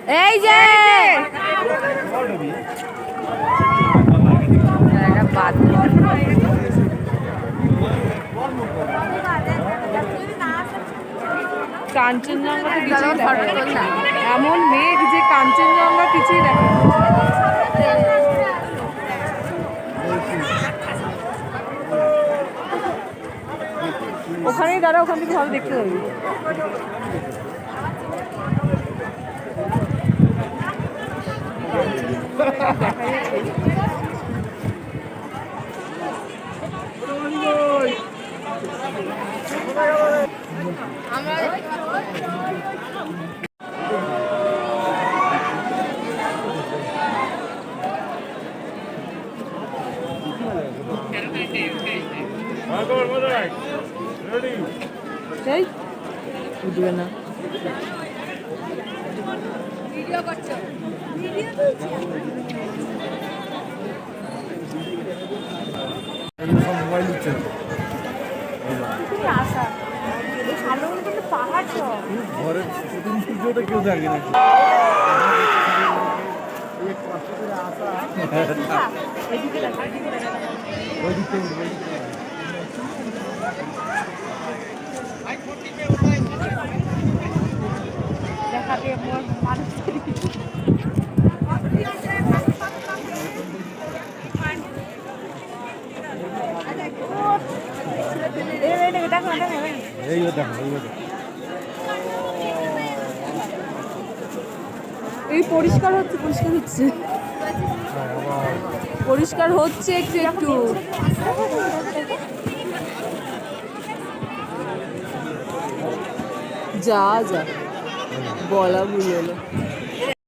এই যে কাঞ্চনজঙ্ঘা তো কিছুই দেখা যাচ্ছে না। এমন মেঘ যে কাঞ্চনজঙ্ঘা কিছুই দেখা যাচ্ছে না। ওখানেই দাঁড়া, ওখান থেকে ভালো দেখতে পাবি। এই উঠবে না। ভিডিও করছো? ভিডিও করছি। মোবাইল দিচ্ছে তুমি আসা এই সামনে কিন্তু পাহাড় তো ঘরে শুটিং সূর্যটা কেউ থাকে না। এই কষ্ট করে আসা এদিকে দেখা ওইদিকে দেখাতে মানুষ এই পরিষ্কার হচ্ছে, পরিষ্কার হচ্ছে, পরিষ্কার হচ্ছে একটু একটু। যা যা বলা ভুল হলো।